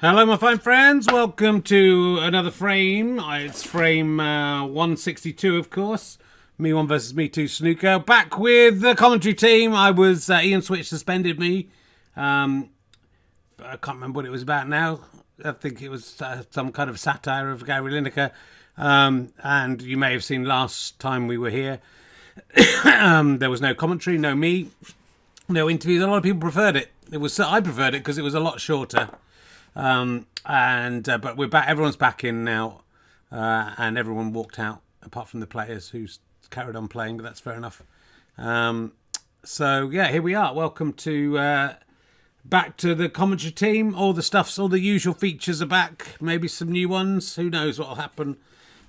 Hello, my fine friends. Welcome to another frame. It's frame 162, of course. Me1 versus Me2 Snooker. Back with the commentary team. Ian Switch suspended me. I can't remember what it was about now. I think it was some kind of satire of Gary Lineker. And you may have seen last time we were here. There was no commentary, no me, no interviews. A lot of people preferred it. I preferred it because it was a lot shorter. But we're back. Everyone's back in now, and everyone walked out apart from the players who carried on playing. But that's fair enough. So yeah, here we are. Welcome to back to the commentary team. All the usual features are back. Maybe some new ones. Who knows what'll happen?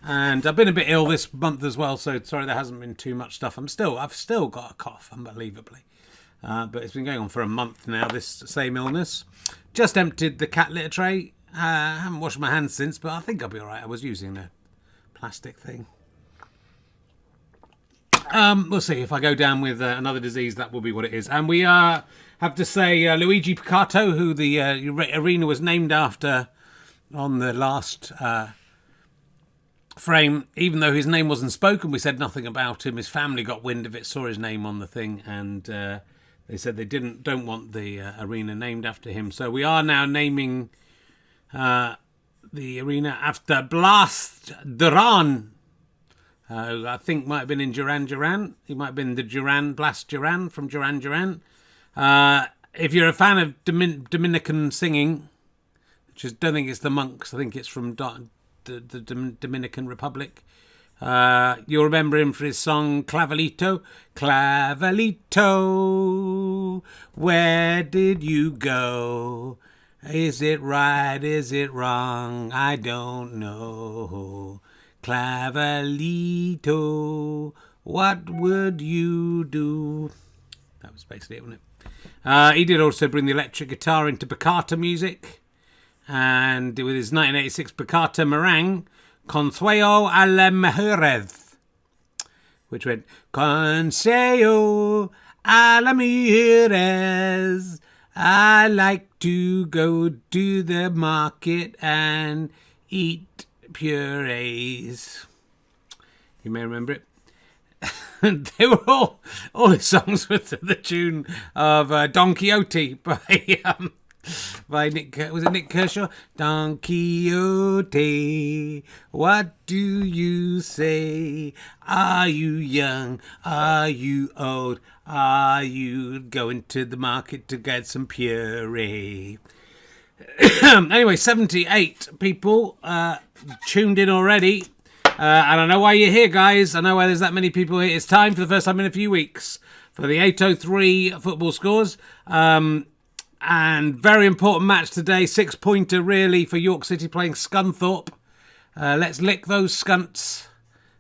And I've been a bit ill this month as well. So sorry there hasn't been too much stuff. I've still got a cough, unbelievably. But it's been going on for a month now, this same illness. Just emptied the cat litter tray. I haven't washed my hands since, but I think I'll be all right. I was using the plastic thing. We'll see. If I go down with another disease, that will be what it is. And we have to say Luigi Picato, who the arena was named after on the last frame, even though his name wasn't spoken, we said nothing about him. His family got wind of it, saw his name on the thing, and they said they don't want the arena named after him. So we are now naming the arena after Blas Duran, who I think might have been in Duran. He might have been the Blas Duran from Duran. If you're a fan of Dominican singing, which I don't think it's the monks, I think it's from the Dominican Republic. You'll remember him for his song Clavelito. Clavelito, where did you go? Is it right? Is it wrong? I don't know. Clavelito, what would you do? That was basically it, wasn't it? He did also bring the electric guitar into bachata music. And with his 1986 bachata meringue, Consejo a la Mujeres, which went, Consejo a la Mujeres, I like to go to the market and eat purees. You may remember it. They were all the songs with the tune of Don Quixote by Nick, was it Nick Kershaw? Don Quixote, what do you say? Are you young? Are you old? Are you going to the market to get some puree? Anyway, 78 people tuned in already. And I know why you're here, guys. I know why there's that many people here. It's time for the first time in a few weeks for the 803 football scores. And very important match today, 6-pointer really for York City playing Scunthorpe. Let's lick those scunts.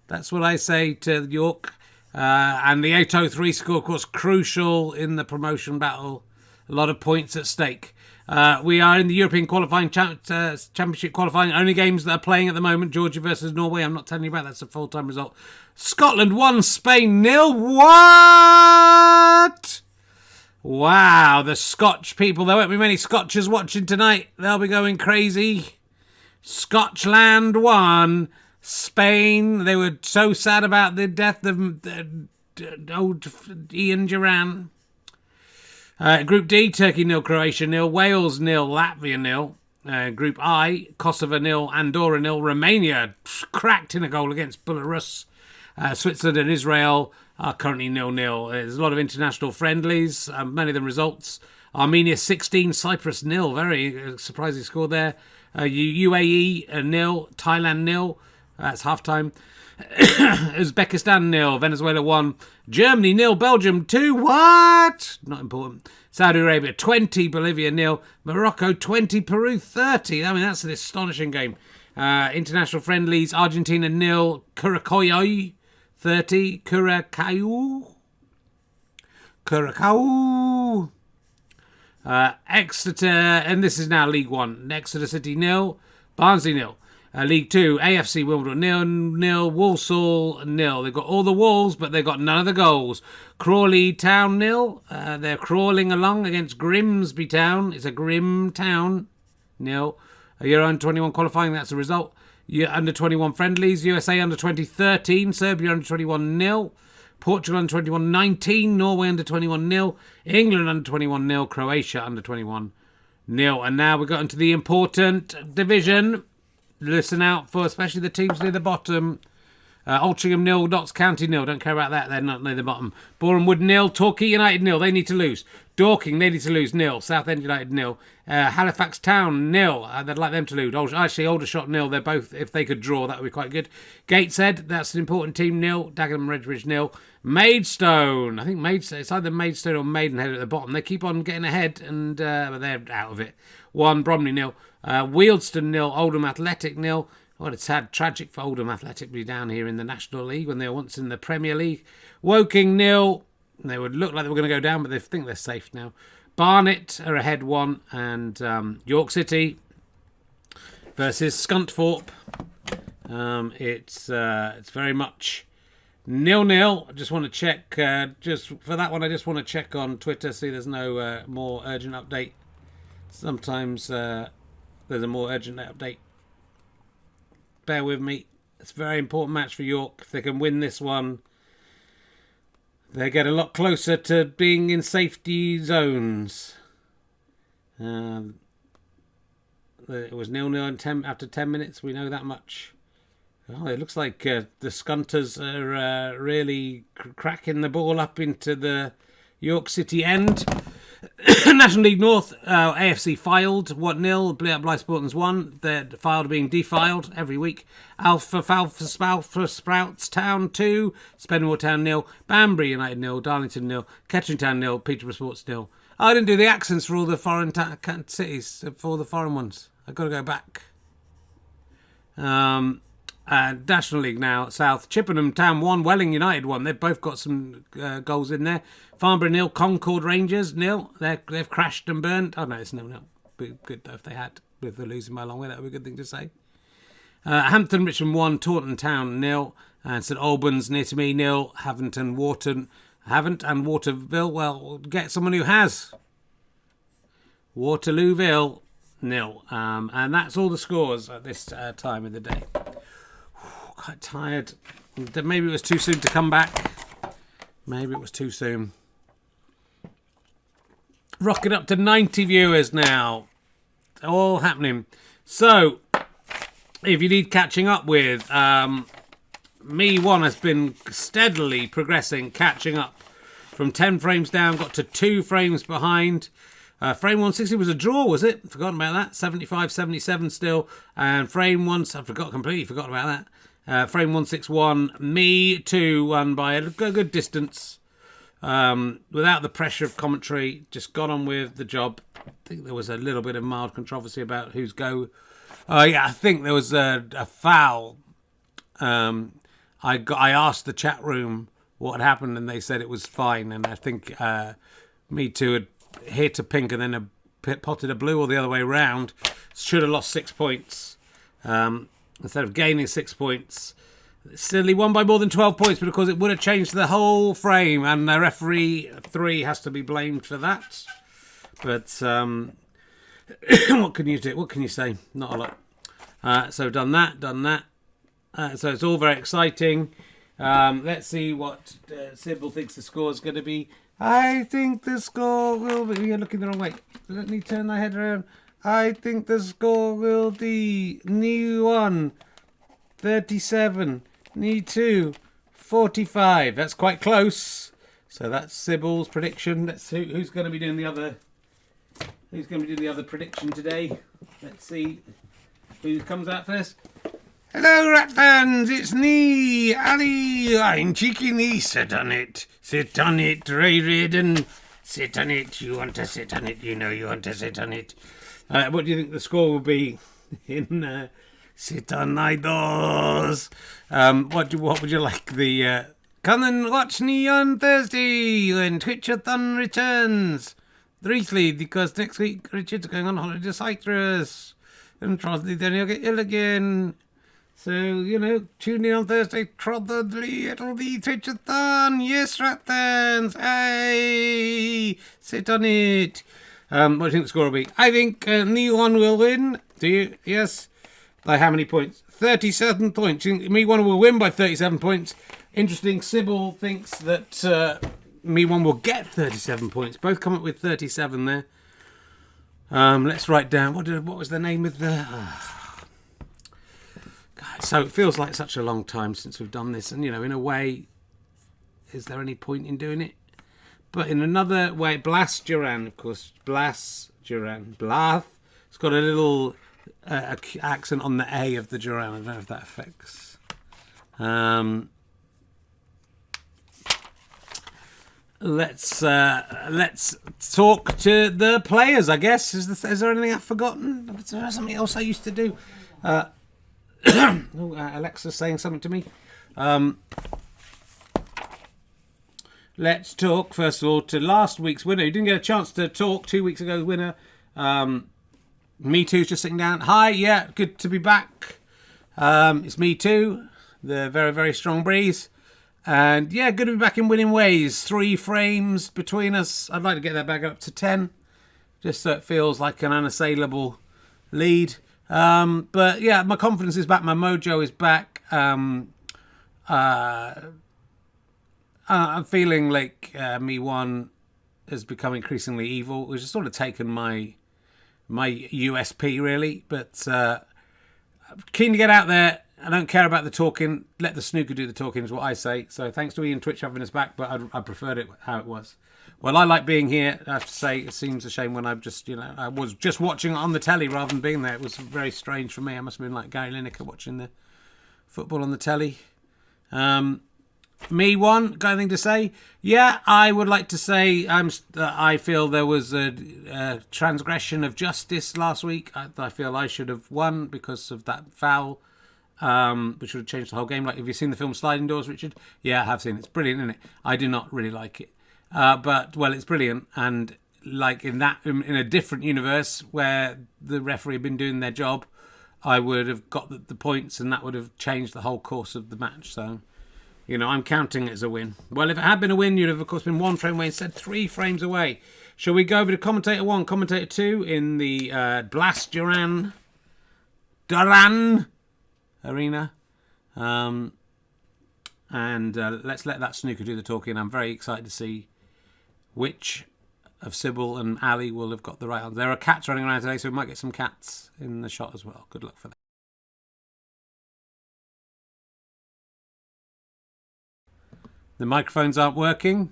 That's what I say to York. And the 803 score, of course, crucial in the promotion battle. A lot of points at stake. We are in the European qualifying championship qualifying. Only games that are playing at the moment, Georgia versus Norway. I'm not telling you about that. That's a full-time result. Scotland 1, Spain 0. What? Wow, the Scotch people. There won't be many Scotchers watching tonight. They'll be going crazy. Scotland 1, Spain. They were so sad about the death of old Ian Duran. Group D, Turkey 0, Croatia 0, Wales 0, Latvia 0. Group I, Kosovo 0, Andorra 0, Romania cracked in a goal against Belarus. Switzerland and Israel are currently 0-0. There's a lot of international friendlies, many of them results. Armenia 16, Cyprus 0. Very surprising score there. UAE 0, Thailand 0. That's half-time. Uzbekistan 0, Venezuela 1. Germany 0, Belgium 2. What? Not important. Saudi Arabia 20, Bolivia 0. Morocco 20, Peru 30. I mean, that's an astonishing game. International friendlies, Argentina 0, Curaçao 30, Curacao. Exeter, and this is now League 1. Exeter City 0, Barnsley 0. League 2, AFC Wimbledon 0, Walsall 0. They've got all the walls, but they've got none of the goals. Crawley Town 0. They're crawling along against Grimsby Town. It's a grim town. nil. Euro under 21 qualifying, that's the result. Under 21 friendlies, USA under 20 13, Serbia under 21 0, Portugal under 21 19, Norway under 21 0, England under 21 0, Croatia under 21 0. And now we've got into the important division. Listen out for especially the teams near the bottom. Altrincham 0, Notts County 0. Don't care about that. They're not near the bottom. Boreham Wood 0, Torquay United 0. They need to lose. Dorking, they need to lose 0. Southend United 0. Halifax Town 0. They'd like them to lose. Actually, Aldershot 0. They're both, if they could draw, that would be quite good. Gateshead, that's an important team 0. Dagenham Redbridge 0. Maidstone, I think Maidstone, it's either Maidstone or Maidenhead at the bottom. They keep on getting ahead, and but they're out of it. 1, Bromley 0. Wealdstone 0. Oldham Athletic 0. What a sad, tragic for Oldham Athletic to be down here in the National League when they were once in the Premier League. Woking 0. They would look like they were going to go down, but they think they're safe now. Barnet are ahead 1, and York City versus Scunthorpe. It's very much 0-0. I just want to check. Just for that one, I just want to check on Twitter, see there's no more urgent update. Sometimes there's a more urgent update. Bear with me. It's a very important match for York. If they can win this one, they get a lot closer to being in safety zones. It was 0-0 after 10 minutes. We know that much. Oh, it looks like the Scunters are really cracking the ball up into the York City end. National League North, AFC filed 1-0. Blythe Sportons 1. They're filed being defiled every week. Alpha Sprouts Town 2. Spennymoor Town 0. Banbury United 0. Darlington 0. Kettering Town 0. Peterborough Sports 0. I didn't do the accents for all the foreign cities, for all the foreign ones. I've got to go back. National League now, South. Chippenham Town 1, Welling United 1. They've both got some goals in there. Farnborough 0, Concord Rangers 0. They've crashed and burnt. Oh no, it's 0-0. Be good though if they had, with the losing by a long way. That would be a good thing to say. Hampton Richmond 1, Taunton Town 0. And St Albans near to me 0. Havant and Waterville. Well, get someone who has. Waterlooville 0. And that's all the scores at this time of the day. Quite tired. Maybe it was too soon to come back. Maybe it was too soon. Rocking up to 90 viewers now. All happening. So, if you need catching up with, Me1 has been steadily progressing, catching up. From 10 frames down, got to 2 frames behind. Frame 160 was a draw, was it? Forgotten about that. 75-77 still. And frame 1, I completely forgot about that. Frame 161, Me2 won by a good distance. Without the pressure of commentary, just got on with the job. I think there was a little bit of mild controversy about whose go. I think there was a foul. I asked the chat room what had happened, and they said it was fine. And I think Me2 had hit a pink and then potted a blue, or the other way round. Should have lost 6 points. Instead of gaining 6 points. Still, he won by more than 12 points, but of course it would have changed the whole frame, and the referee 3 has to be blamed for that. But what can you do? What can you say? Not a lot. So done that. So it's all very exciting. Let's see what Sybil thinks the score is going to be. I think the score will be... You're looking the wrong way. Let me turn my head around. I think the score will be Me1 37, Me2 45. That's quite close. So that's Sybil's prediction. Let's see who's going to be doing the other. Who's going to be doing the other prediction today? Let's see who comes out first. Hello, rat fans. It's me, Ali. I'm cheeky knee. Sit on it. Sit on it, Ray Reardon. Sit on it. You want to sit on it. You know you want to sit on it. What do you think the score will be in Sit on Idols? What would you like the... come and watch me on Thursday when Quixote returns. Briefly, because next week Richard's going on holiday to Cyprus. And probably then he'll get ill again. So, tune in on Thursday. Probably it'll be Twitchathon. Yes, rat fans. Hey, sit on it. What do you think the score will be? I think Me1 will win. Do you? Yes. By how many points? 37 points. You think Me1 will win by 37 points. Interesting. Sybil thinks that Me1 will get 37 points. Both come up with 37 there. Let's write down. What was the name of the... God, so it feels like such a long time since we've done this. And, you know, in a way, is there any point in doing it? But in another way, Blas Duran, of course. Blas Duran. Blas. It's got a little accent on the A of the Duran. I don't know if that affects. Let's talk to the players, I guess. Is there anything I've forgotten? Is there something else I used to do? Alexa's saying something to me. Let's talk, first of all, to last week's winner. You didn't get a chance to talk 2 weeks ago, winner. Me2's just sitting down. Hi, yeah, good to be back. It's Me2, the very, very strong breeze. And, yeah, good to be back in winning ways. 3 frames between us. I'd like to get that back up to 10, just so it feels like an unassailable lead. But, yeah, my confidence is back. My mojo is back. I'm feeling like Me1 has become increasingly evil, which has sort of taken my USP, really. But keen to get out there. I don't care about the talking. Let the snooker do the talking is what I say. So thanks to Ian Twitch having us back, but I preferred it how it was. Well, I like being here. I have to say, it seems a shame when I was just watching it on the telly rather than being there. It was very strange for me. I must have been like Gary Lineker watching the football on the telly. Me1, got anything to say? Yeah, I would like to say I feel there was a transgression of justice last week. I feel I should have won because of that foul, which would have changed the whole game. Like, have you seen the film Sliding Doors, Richard? Yeah, I have seen it. It's brilliant, isn't it? I do not really like it. But, well, it's brilliant. And, like, in a different universe where the referee had been doing their job, I would have got the points and that would have changed the whole course of the match. So... you know, I'm counting it as a win. Well, if it had been a win, you'd have, of course, been 1 frame away instead 3 frames away. Shall we go over to commentator 1, commentator 2 in the Blas Duran arena? Let's let that snooker do the talking. I'm very excited to see which of Sybil and Ali will have got the right answer. There are cats running around today, so we might get some cats in the shot as well. Good luck for that. The microphones aren't working.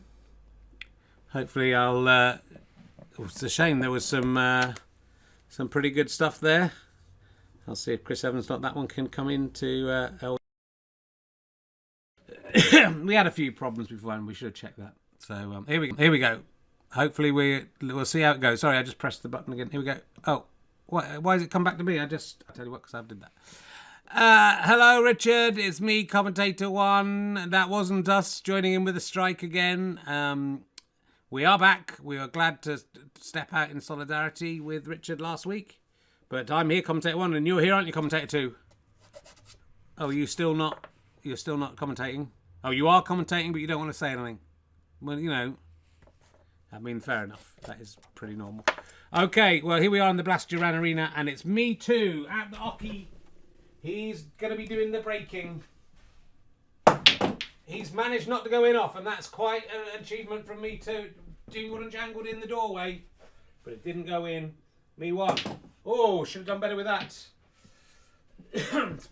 Hopefully it's a shame. There was some pretty good stuff there. I'll see if Chris Evans, not that one, can come into... we had a few problems before and we should have checked that. So here we go. Hopefully we'll see how it goes. Sorry, I just pressed the button again. Here we go. Oh, why has it come back to me? I'll tell you what, because I did that. Hello, Richard. It's me, commentator 1. That wasn't us joining in with a strike again. We are back. We are glad to step out in solidarity with Richard last week. But I'm here, commentator 1, and you're here, aren't you, commentator 2? Oh, you're still not commentating? Oh, you are commentating, but you don't want to say anything. Well, you know, I mean, fair enough. That is pretty normal. Okay, well, here we are in the Blas Duran arena, and it's Me2 at the hockey. He's going to be doing the breaking. He's managed not to go in off, and that's quite an achievement from Me2. Jingled and jangled in the doorway, but it didn't go in. Me1. Oh, should have done better with that.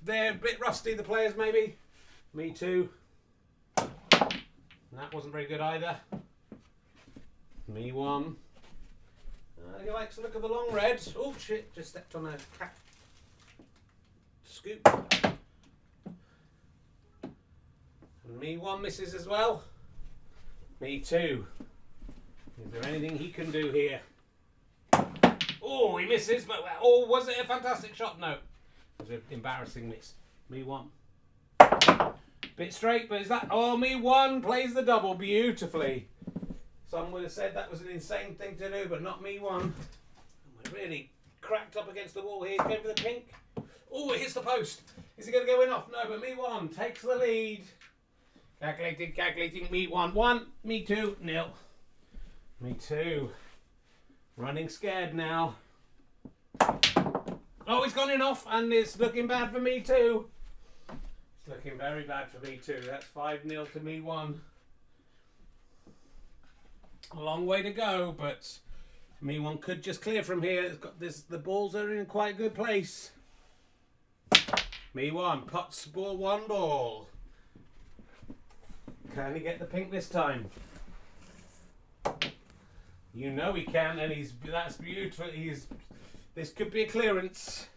They're a bit rusty, the players, maybe. Me2. That wasn't very good either. Me1. He likes to look at the long red. Oh, shit, just stepped on a cat. Scoop. And Me1 misses as well. Me2. Is there anything he can do here? Oh, he misses, but oh, was it a fantastic shot? No. It was an embarrassing miss. Me1. Bit straight, but is that... oh, Me1 plays the double beautifully. Some would have said that was an insane thing to do, but not Me1. We're really cracked up against the wall here. He's going for the pink. Oh, it hits the post. Is he going to go in off? No, but Me1 takes the lead. Calculating. Me1 1, Me2 0. Me2 Running scared now. Oh, he's gone in off, and it's looking bad for Me2. It's looking very bad for Me2. That's 5-0 to Me1. A long way to go, but Me1 could just clear from here. It's got this. The balls are in quite a good place. Me1 pots ball 1 ball. Can he get the pink this time? You know he can, and that's beautiful. This could be a clearance.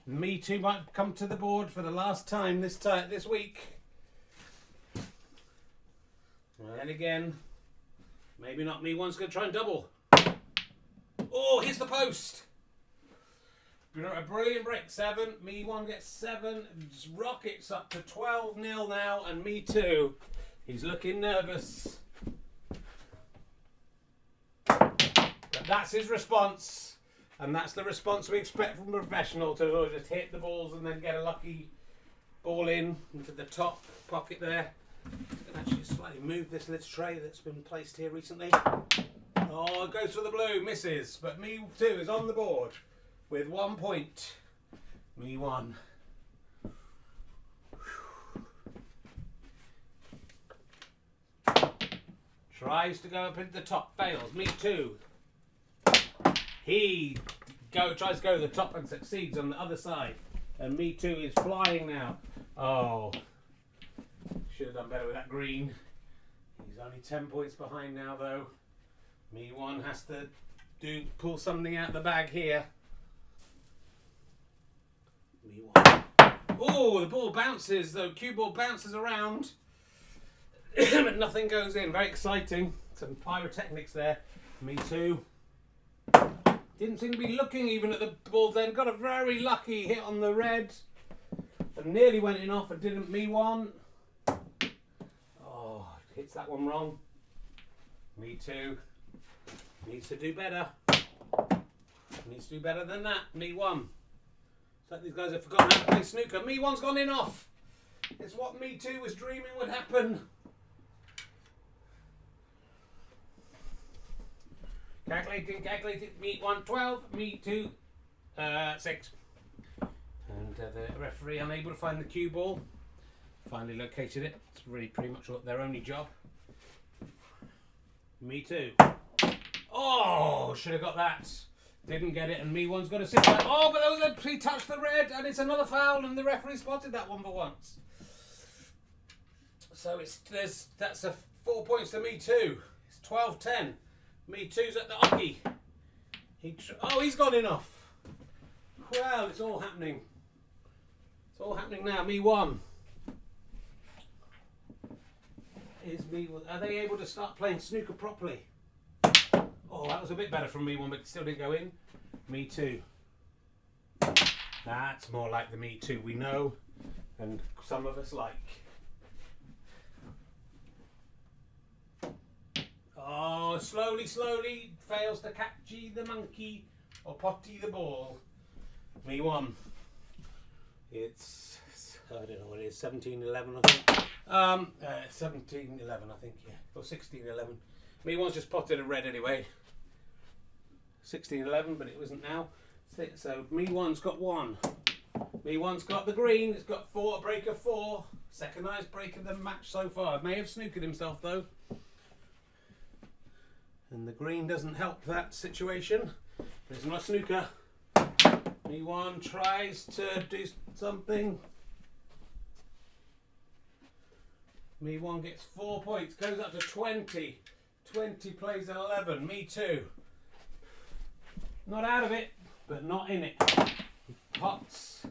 Me2 might come to the board for the last time this week. And again, maybe not. Me1's going to try and double. Oh, here's the post. A brilliant break. 7. Me1 gets 7. Rockets up to 12-0 now, and Me2, he's looking nervous. But that's his response, and that's the response we expect from a professional, to just hit the balls and then get a lucky ball into the top pocket there. I can actually slightly move this little tray that's been placed here recently. Oh, it goes for the blue, misses, but Me2 is on the board with 1 point. Me1. Tries to go up into the top, fails. Me2. He tries to go to the top and succeeds on the other side. And Me2 is flying now. Oh, should have done better with that green. He's only 10 points behind now, though. Me1 has to pull something out of the bag here. Me1. Oh, the ball bounces, though. Cue ball bounces around. But nothing goes in. Very exciting. Some pyrotechnics there. Me2. Didn't seem to be looking even at the ball then. Got a very lucky hit on the red. And nearly went in off and didn't. Me1. Oh, hits that one wrong. Me2. Needs to do better. Needs to do better than that. Me1. It's like these guys have forgotten how to play snooker. Me1's gone in off. It's what Me2 was dreaming would happen. Calculating. Me1 12, Me2 6. And the referee unable to find the cue ball. Finally located it. It's really pretty much their only job. Me2. Oh, should have got that. Didn't get it, and Me1's got to sit back. Oh, but he touched the red, and it's another foul, and the referee spotted that one for once. So that's 4 points to Me2. It's 12-10. Me2's at the hockey. He's gone in off. Well, it's all happening. It's all happening now. Me1. Are they able to start playing snooker properly? Oh, that was a bit better from Me1, but still didn't go in. Me2. That's more like the Me2 we know, and some of us like. Oh, slowly, fails to catch the monkey or potty the ball. Me1. It's, I don't know what it is, 17-11 I think. 17-11 I think, yeah, or 16-11. Me1's just potted a red anyway. 16-11, but it wasn't now. So Me1's got 1. Me1's got the green. It's got 4, a break of 4. Second highest break of the match so far. May have snookered himself though. And the green doesn't help that situation. It's not a snooker. Me1 tries to do something. Me1 gets 4 points, goes up to 20. 20 plays at 11. Me2. Not out of it, but not in it. He pots.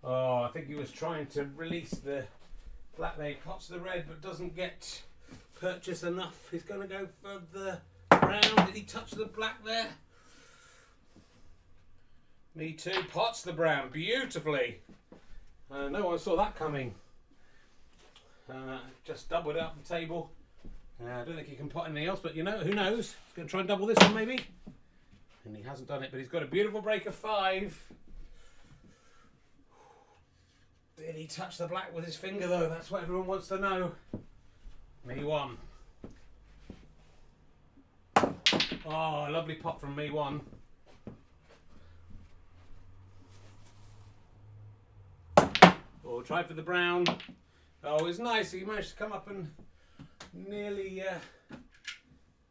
Oh, I think he was trying to release the black there. He pots the red, but doesn't get purchase enough. He's going to go for the brown. Did he touch the black there? Me2 pots the brown beautifully. No one saw that coming. Just doubled it up the table. I don't think he can pot anything else, but you know, who knows? He's going to try and double this one maybe. And he hasn't done it, but he's got a beautiful break of 5. Did he touch the black with his finger though? That's what everyone wants to know. Me1. Oh, a lovely pot from Me1. Oh, try for the brown. Oh, it's nice. He managed to come up and nearly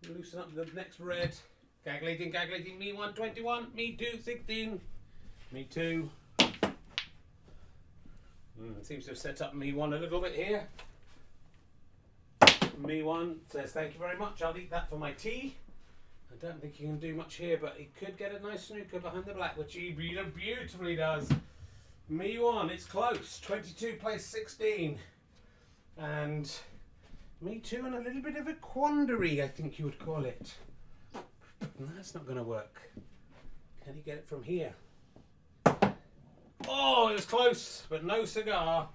loosen up the next red. Calculating, calculating. Me1 21, Me2 16, Me2. Seems to have set up Me1 a little bit here. Me1 says thank you very much. I'll eat that for my tea. I don't think he can do much here, but he could get a nice snooker behind the black, which he beautifully does. Me1, it's close. 22 plays 16. And Me2 in a little bit of a quandary, I think you would call it. That's not going to work. Can he get it from here? Oh, it was close, but no cigar.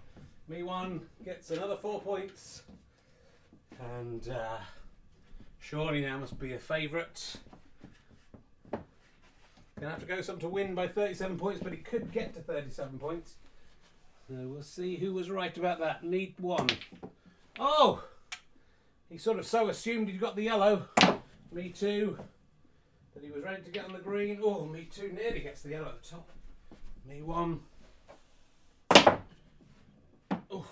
Me1 gets another 4 points. And surely now must be a favourite. Gonna have to go something to win by 37 points, but he could get to 37 points. So we'll see who was right about that. Me1. Oh! He sort of so assumed he'd got the yellow. Me2. That he was ready to get on the green. Oh, Me2 nearly gets the yellow at the top. Me1. Oh.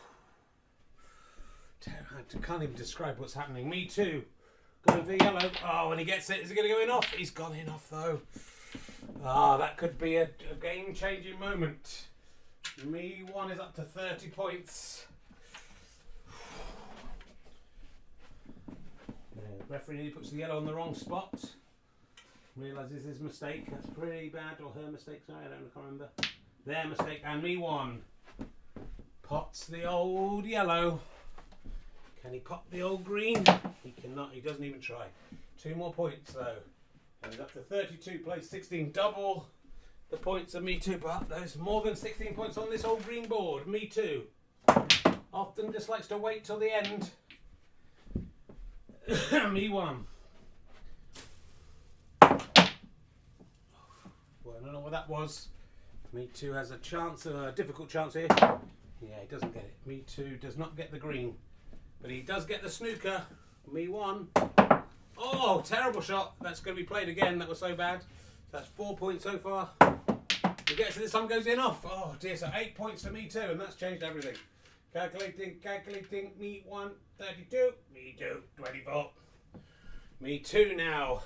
I can't even describe what's happening. Me2. Going for the yellow. Oh, when he gets it, is he going to go in off? He's gone in off though. Ah, that could be a game-changing moment. Me1 is up to 30 points. The referee nearly puts the yellow on the wrong spot. Realises his mistake. That's pretty bad. Or her mistake, sorry, I can't remember. Their mistake. And Me1 pots the old yellow. Can he pot the old green? He cannot. He doesn't even try. 2 more points though. And he's up to 32, plays 16. Double the points of Me2. But there's more than 16 points on this old green board. Me2 often just likes to wait till the end. Me1. Well, I don't know what that was. Me2 has a chance, a difficult chance here. Yeah, he doesn't get it. Me2 does not get the green. But he does get the snooker. Me1. Oh, terrible shot. That's going to be played again. That was so bad. That's 4 points so far. He gets to this time, goes in off. Oh dear, so 8 points for Me2, and that's changed everything. Calculating, calculating. Me1, 32. Me2, 24. Me2 now.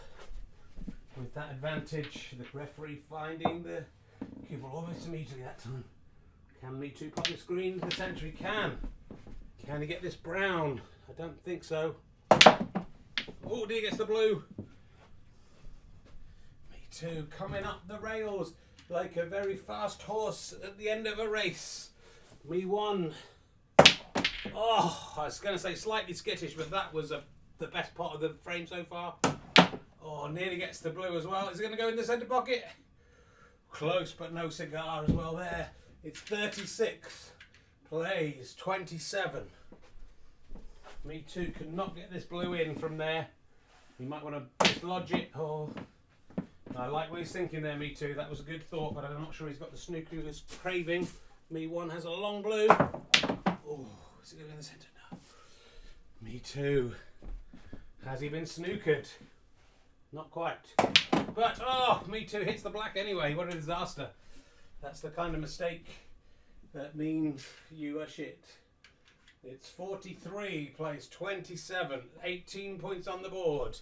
With that advantage, the referee finding the cue ball almost immediately that time. Can Me2 pop this green to the centre? He can. Can he get this brown? I don't think so. Oh dear, gets the blue. Me2 coming up the rails like a very fast horse at the end of a race. Me1. Oh, I was going to say slightly skittish, but that was the best part of the frame so far. Oh, nearly gets the blue as well. Is it going to go in the centre pocket? Close, but no cigar as well there. It's 36. Plays 27. Me2 cannot get this blue in from there. He might want to dislodge it. Oh, I like what he's thinking there, Me2. That was a good thought, but I'm not sure he's got the snooker he was craving. Me1 has a long blue. Oh, is it going in the centre now? Me2. Has he been snookered? Not quite. But, oh, Me2 hits the black anyway. What a disaster. That's the kind of mistake that means you are shit. It's 43, plays 27, 18 points on the board.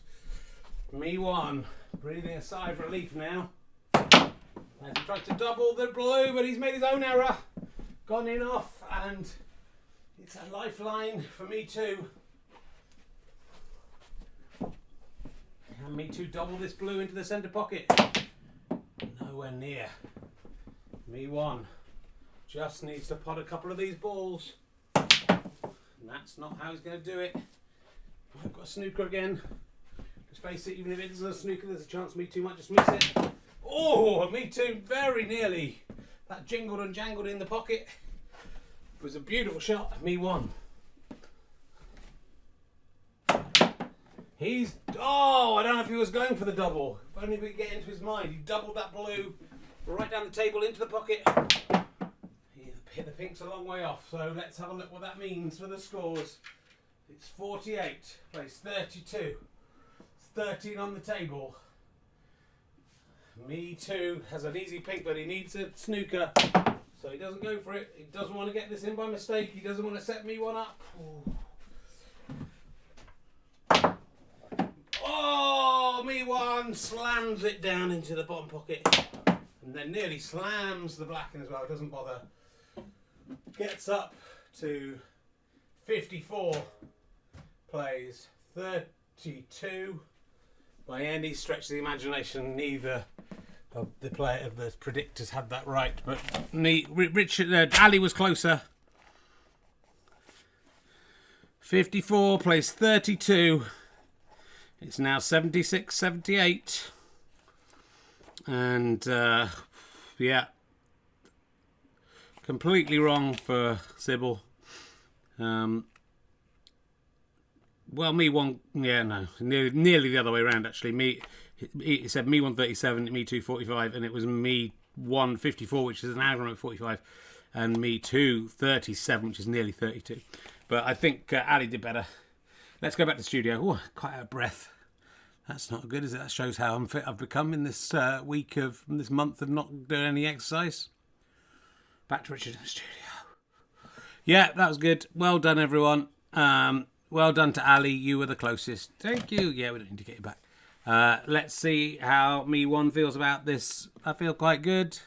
Me1, breathing a sigh of relief now. As he tries to double the blue, but he's made his own error. Gone in off, and it's a lifeline for Me2. Can Me2 double this blue into the centre pocket? Nowhere near. Me1 just needs to pot a couple of these balls. And that's not how he's going to do it. I've got a snooker again. Let's face it, even if it isn't a snooker, there's a chance Me2 might just miss it. Oh, Me2 very nearly. That jingled and jangled in the pocket. It was a beautiful shot. Me1. Oh, I don't know if he was going for the double. If only we could get into his mind. He doubled that blue right down the table into the pocket. He hit the pinks a long way off. So let's have a look what that means for the scores. It's 48, plays 32. It's 13 on the table. Me2 has an easy pink, but he needs a snooker. So he doesn't go for it. He doesn't want to get this in by mistake. He doesn't want to set Me1 up. Oh, Me1 slams it down into the bottom pocket. And then nearly slams the black in as well. Doesn't bother. Gets up to 54. Plays 32. By any stretch of the imagination, neither of the predictors had that right, but Ali was closer. 54 plays 32. It's now 76-78, and yeah, completely wrong for Sybil. Well, Me1, yeah, no, nearly the other way around, actually. He said Me1 37, Me2 45, and it was Me1 54, which is an anagram of 45, and Me2 37, which is nearly 32. But I think Ali did better. Let's go back to the studio. Oh, quite out of breath. That's not good, is it? That shows how unfit I've become in this this month of not doing any exercise. Back to Richard in the studio. Yeah, that was good. Well done, everyone. Well done to Ali. You were the closest. Thank you. Yeah, we don't need to get you back. Let's see how Me1 feels about this. I feel quite good.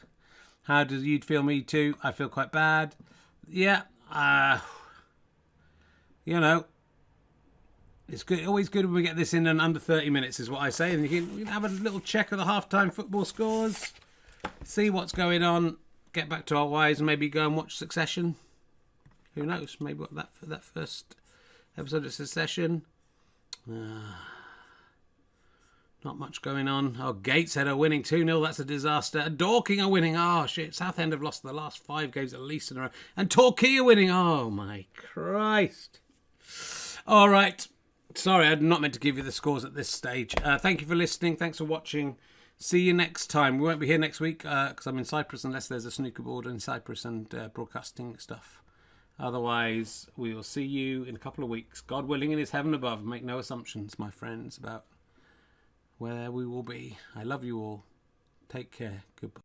How does you feel? Me2? I feel quite bad. Yeah. You know, it's good. Always good when we get this in under 30 minutes, is what I say. And you can have a little check of the halftime football scores. See what's going on. Get back to our wives and maybe go and watch Succession. Who knows? Maybe that first episode of Succession. Not much going on. Oh, Gateshead are winning 2-0. That's a disaster. And Dorking are winning. Oh, shit. Southend have lost the last 5 games at least in a row. And Torquay are winning. Oh, my Christ. All right. Sorry, I'm not meant to give you the scores at this stage. Thank you for listening. Thanks for watching. See you next time. We won't be here next week because I'm in Cyprus unless there's a snooker board in Cyprus and broadcasting stuff. Otherwise, we will see you in a couple of weeks. God willing, in his heaven above. Make no assumptions, my friends, about where we will be. I love you all. Take care. Goodbye.